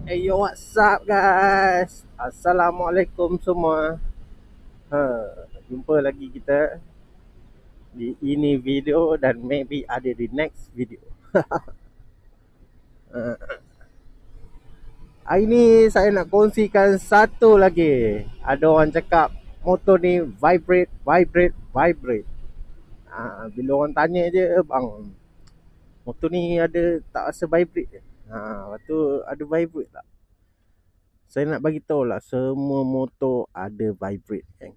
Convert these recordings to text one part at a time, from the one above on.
Hey yo, what's up guys? Assalamualaikum semua. ha, Jumpa lagi kita di ini video dan maybe ada di next video. Hari ni saya nak kongsikan satu lagi. Ada orang cakap motor ni vibrate. Bila orang tanya je, bang, motor ni ada tak rasa vibrate je? Lepas tu ada vibrate tak? Saya nak bagi tahu lah, semua motor ada vibrate kan.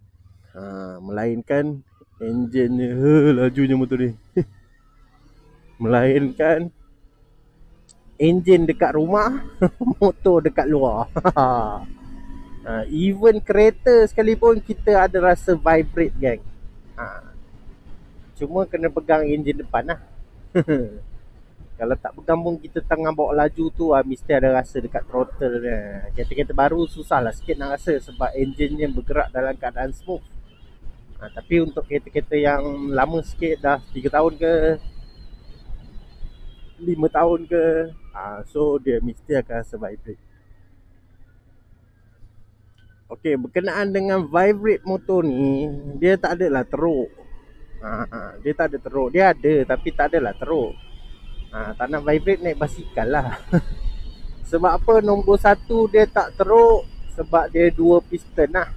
Melainkan enjinnya, lajunya motor ni. Melainkan enjin dekat rumah, motor dekat luar. Even kereta sekalipun kita ada rasa vibrate gang. Cuma kena pegang enjin depan lah. Kalau tak pegang pun kita tengah bawa laju tu mesti ada rasa dekat throttle dia. Kereta-kereta baru susah lah sikit nak rasa sebab enjinnya bergerak dalam keadaan smooth. Tapi untuk kereta-kereta yang lama sikit, dah 3 tahun ke 5 tahun ke, so dia mesti akan rasa vibrate. Okey, berkenaan dengan vibrate motor ni, dia tak adalah teruk. Dia tak ada teruk. Dia ada tapi tak adalah teruk. Tak nak vibrate, naik basikal lah. Sebab apa? Nombor satu dia tak teruk sebab dia 2 piston lah.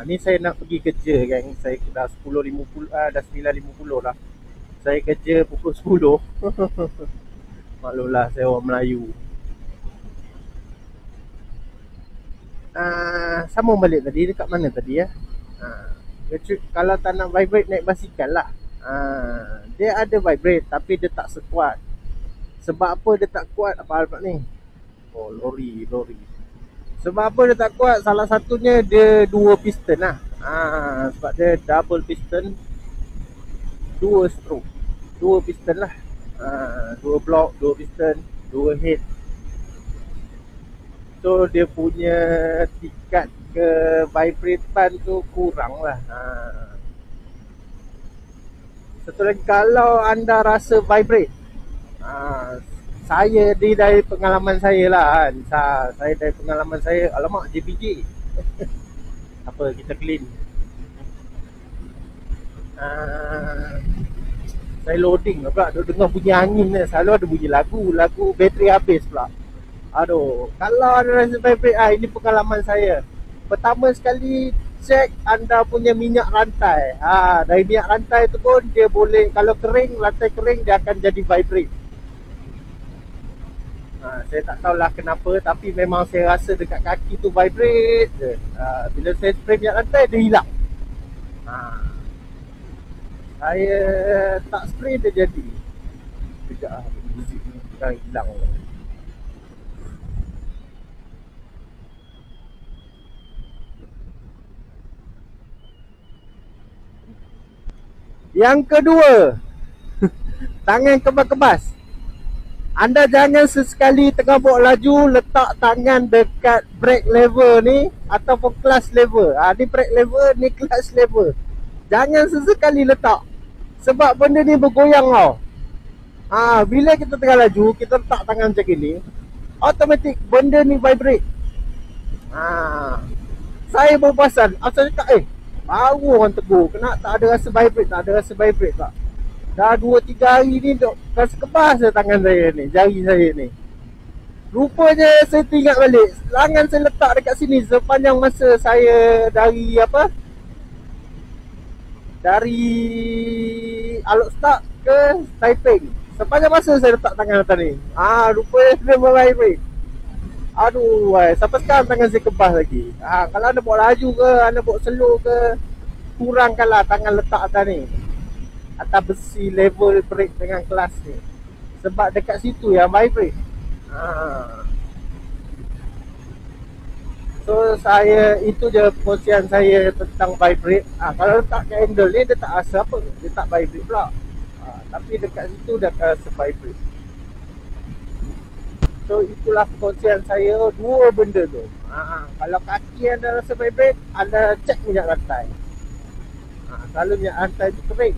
Ni saya nak pergi kerja kan. Saya dah 10.50, dah 9.50 lah. Saya kerja pukul 10. Maklumlah saya orang Melayu. Sambung balik tadi, dekat mana tadi ya? Kalau tak nak vibrate, naik basikal lah. Dia ada vibrate tapi dia tak sekuat. Sebab apa dia tak kuat? Apa ni? Oh, lori. Sebab apa dia tak kuat? Salah satunya dia 2 piston lah. Sebab dia double piston, 2 stroke, 2 piston lah. 2 block, 2 piston, 2 head. So dia punya tingkat ke vibrate tu kurang lah. Satu lagi, kalau anda rasa vibrate, saya dari pengalaman saya lah kan. Saya dari pengalaman saya, alamak JPJ. Apa, kita clean. Saya loading pula, dengar bunyi angin ni. Selalu ada bunyi lagu bateri habis pula. Aduh, kalau ada rasa vibrate, ini pengalaman saya. Pertama sekali, cek anda punya minyak rantai. Dari minyak rantai tu pun dia boleh, kalau kering, rantai kering, dia akan jadi vibrate. Saya tak tahulah kenapa, tapi memang saya rasa dekat kaki tu vibrate je. Bila saya spray minyak rantai, dia hilang. Saya tak spray, dia jadi. Sekejap lah, muzik ni dah hilang. Yang kedua, tangan kebas-kebas. Anda jangan sesekali tengah bawa laju letak tangan dekat brake lever ni ataupun clutch lever. Ni brake lever, ni clutch lever. Jangan sesekali letak. Sebab benda ni bergoyang tau. Bila kita tengah laju, kita letak tangan macam ni, automatik benda ni vibrate. Saya baru perasan, saya cakap, baru orang tegur, kena tak ada rasa vibrate tak. Dah 2-3 hari ni duk rasa kebas tangan saya ni, jari saya ni. Rupanya saya teringat balik, tangan saya letak dekat sini sepanjang masa saya dari Alok Start ke Taiping. Sepanjang masa saya letak tangan atas ni, rupanya dia vibrate. Aduh, sampai sekarang tangan saya kebas lagi. Kalau anda bawa laju ke, anda bawa slow ke, kurangkanlah tangan letak atas ni, atas besi level brake dengan kelas ni. Sebab dekat situ yang vibrate. So itu je perkongsian saya tentang vibrate. Kalau letak kat handle ni, dia tak rasa apa, dia tak vibrate pula. Tapi dekat situ dia akan rasa vibrate. So itulah perkongsian saya, 2 benda tu. Kalau kaki anda rasa vibrate, anda cek minyak rantai. Kalau minyak rantai tu kering,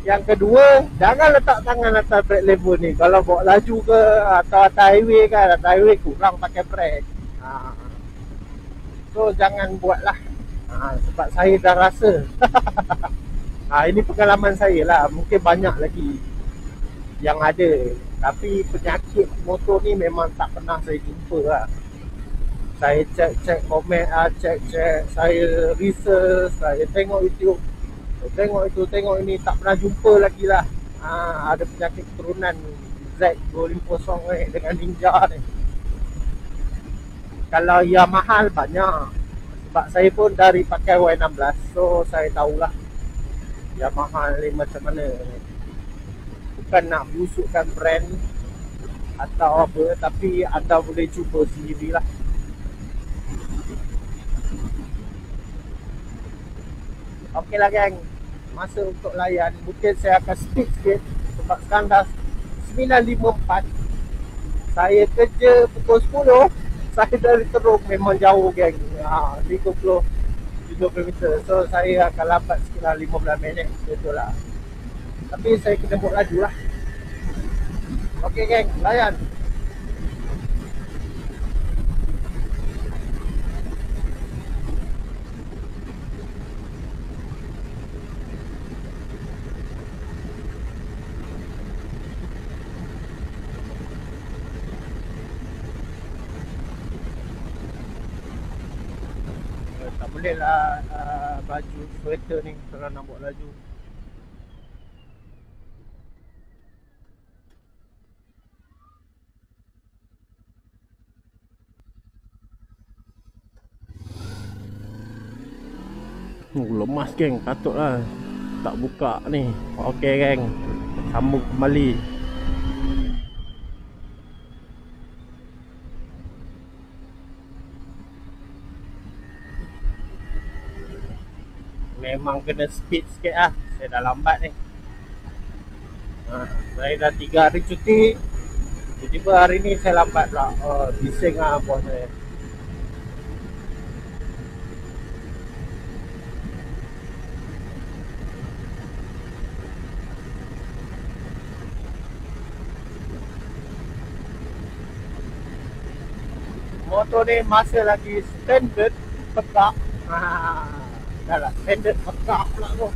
Yang kedua, jangan letak tangan atas brake lever ni. Kalau bawa laju ke atau atas highway kan, atas highway kurang pakai brake. So jangan buat lah. Sebab saya dah rasa. Ini pengalaman saya lah. Mungkin banyak lagi yang ada. Tapi penyakit motor ni memang tak pernah saya jumpa lah. Saya cek komen, cek saya research, saya tengok YouTube, saya tengok itu, tengok ini, tak pernah jumpa lagi lah. Ada penyakit keturunan Z250 ni dengan Ninja ni. Kalau yang mahal banyak. Sebab saya pun dari pakai Y16, so saya tahulah yang mahal ni macam mana. Bukan nak busukkan brand atau apa, tapi anda boleh cuba sendirilah. Okey lah geng, masa untuk layan. Mungkin saya akan speed sikit sebab sekarang dah 9.54. Saya kerja pukul 10. Saya dari Teruk memang jauh geng, 30 km. So saya akan lambat sekitar 15 minit. Betul lah. Tapi saya kena buat laju lah. Okey geng, layan. Tak boleh lah baju sweater ni kalau nak buat laju. Lemas geng, patutlah tak buka ni. Okey geng, sambung kembali. Memang kena speed sikit lah. Saya dah lambat ni. Saya dah 3 hari cuti. Tiba-tiba hari ni saya lambat pula. Bising lah bos saya. Motor ni masa lagi standard pekak. Dah lah standard pekak pula tu.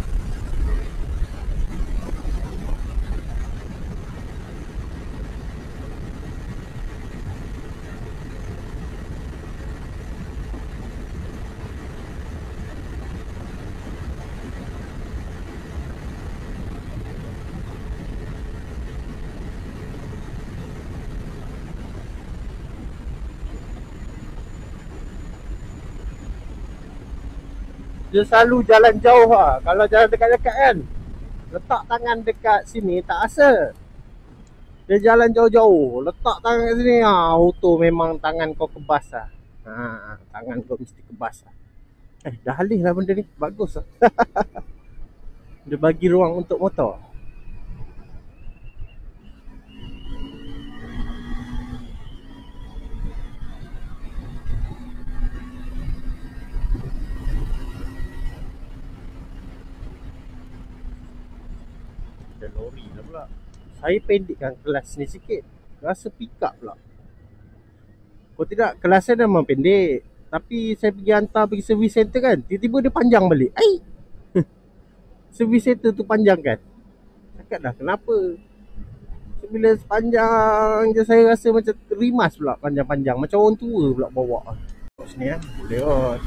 Dia selalu jalan jauh lah. Kalau jalan dekat-dekat kan, letak tangan dekat sini tak rasa. Dia jalan jauh-jauh, letak tangan kat sini, auto memang tangan kau kebas lah. Tangan kau mesti kebas lah. Dah alih lah benda ni, bagus lah. Dia bagi ruang untuk motor. Ada lori lah pula. Saya pendekkan kelas ni sikit, rasa pick up pula. Kalau tidak, kelas saya memang pendek, tapi saya pergi hantar pergi service center kan, tiba-tiba dia panjang balik. Service center tu panjang kan. Cakap dah kenapa. Bila sepanjang je saya rasa macam terimas pula, panjang-panjang. Macam orang tua pula bawa. Sini kan, boleh kot.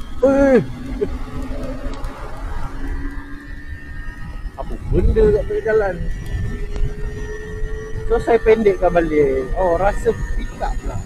Apa benda kat tengah jalan. So saya pendekkan balik. Rasa pick up pula.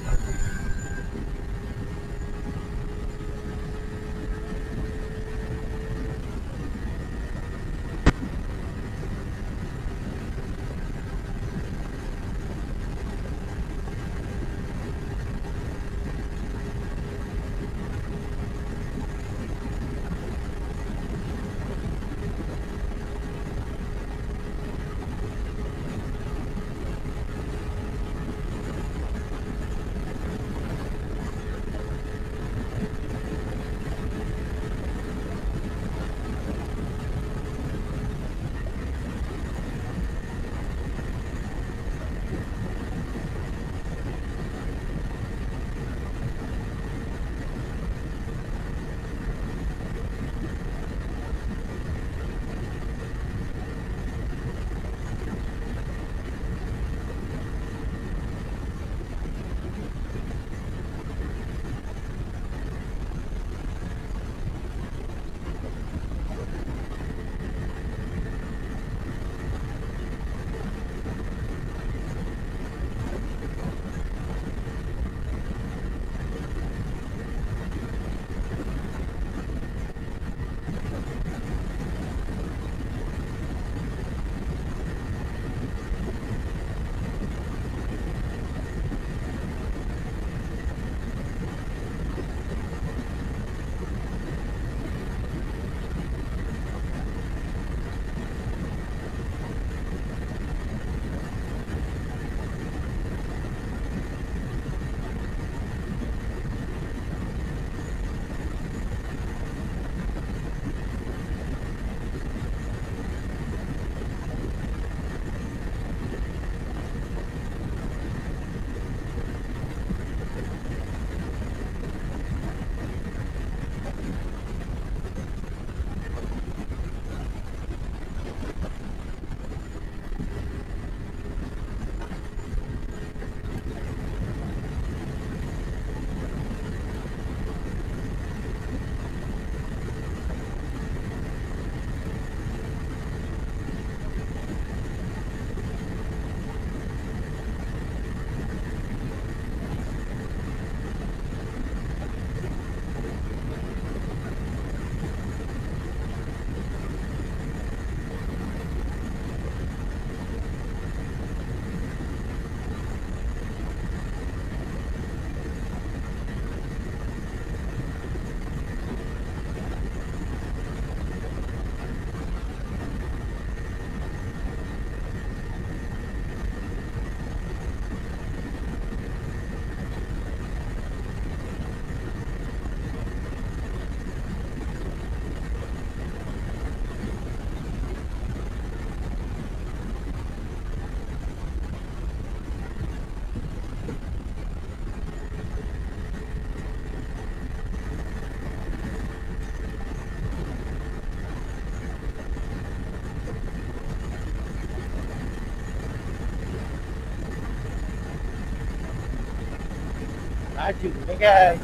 Laju ni kan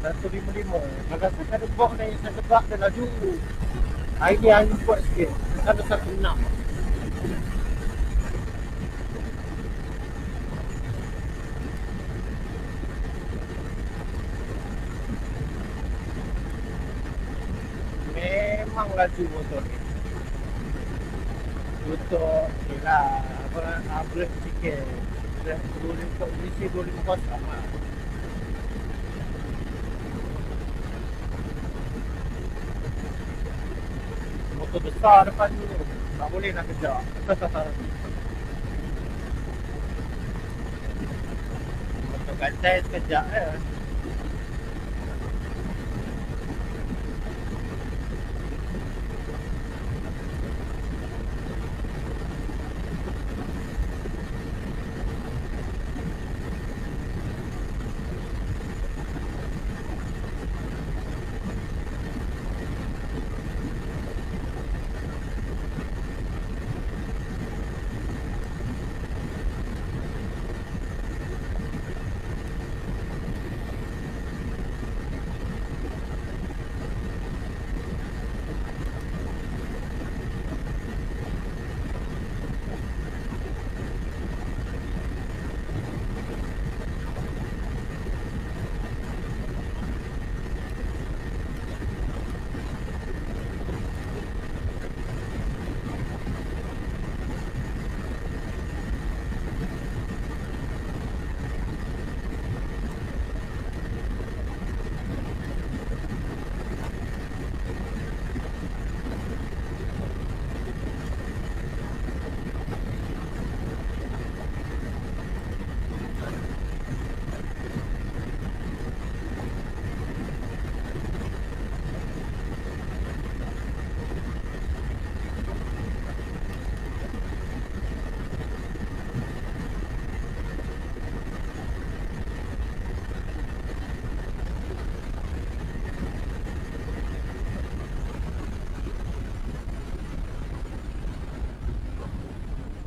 155. Kalau saya ada box ni saya tebak dia laju. Hari ni hanya buat sikit. Sana 16. Memang laju motor ni. Untuk ni lah break sikit. 250 lah. Motor besar depan tu tak boleh nak kejar. Motor kancai sekejap je.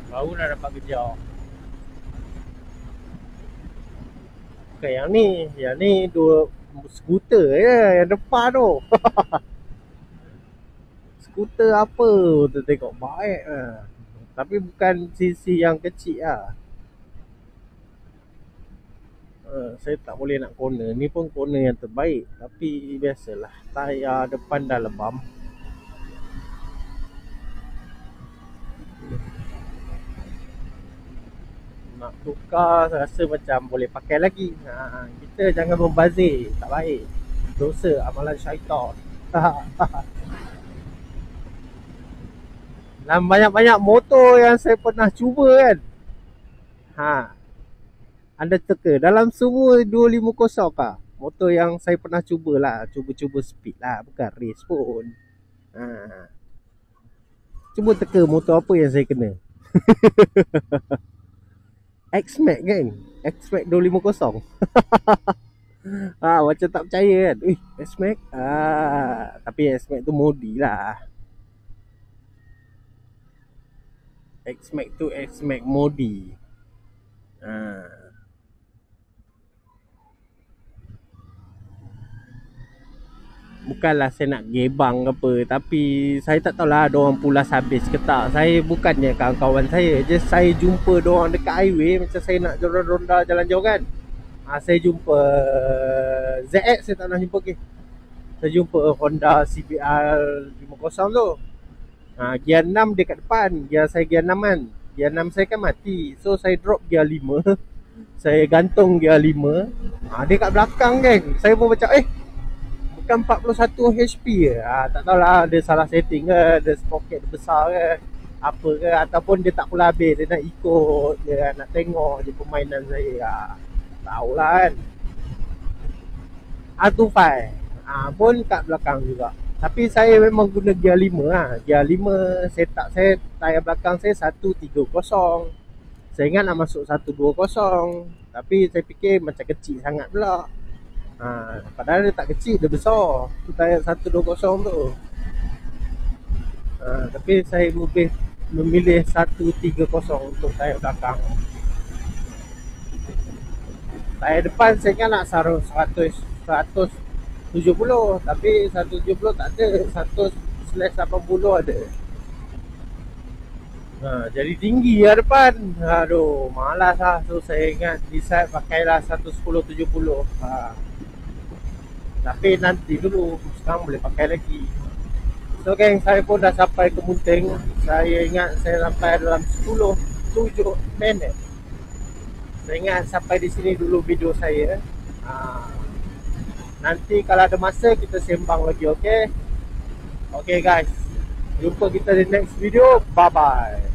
Baru dah dapat kejar. Bukan yang ni. Yang ni dua skuter je yang depan tu. Skuter apa tu tengok baik lah. Tapi bukan CC yang kecil lah. Saya tak boleh nak corner. Ni pun corner yang terbaik. Tapi biasalah, tayar depan dah lebam. Nak tukar saya rasa macam boleh pakai lagi. Kita jangan membazir, tak baik. Dosa amalan syaitan. Dalam banyak-banyak motor yang saya pernah cuba kan, anda teka dalam semua 250 kah? Motor yang saya pernah cubalah, cuba-cuba speed lah, bukan race pun. Cuba teka motor apa yang saya kena. X-Max kan, X-Max 250. Macam tak percaya kan. X-Max. Tapi X-Max tu modi lah. X-Max tu X-Max modi. Bukanlah saya nak gebang ke apa, tapi saya tak tahulah diorang pulas habis ke tak. Saya bukannya kawan-kawan saya, just saya jumpa diorang dekat highway. Macam saya nak ronda jalan jauh kan, saya jumpa ZX. Saya tak nak jumpa ke. Saya jumpa Honda CBR 50 tu. Gear 6 dia kat depan. Gear saya gear 6 kan. Gear 6 saya kan mati. So saya drop gear 5. Saya gantung gear 5. Dia kat belakang kan. Saya pun macam bukan 41 HP ke. Tak tahulah dia salah setting ke, dia sprocket besar ke, apa ke, ataupun dia tak pula habis, dia nak ikut, dia nak tengok je permainan saya. Tahulah kan. R25 pun kat belakang juga. Tapi saya memang guna gear 5 Gear 5 setup saya, tayar belakang saya 130. Saya ingat nak masuk 120, tapi saya fikir macam kecil sangat pula. Padahal dia tak kecil, dia besar. Tu tayar 120 tu. Tapi saya lebih memilih 130 untuk tayar belakang. Tayar depan saya ingat nak saruh 170, tapi 170 tak ada, 100/80 ada. Jadi tinggi lah depan. Aduh, malas lah. So saya ingat decide pakailah 110/70. Tapi nanti dulu, sekarang boleh pakai lagi. So geng, saya pun dah sampai ke Munting. Saya ingat saya sampai dalam 10-7 minit. Saya ingat sampai di sini dulu video saya. Nanti kalau ada masa kita sembang lagi, okay? Okay guys, jumpa kita di next video. Bye bye.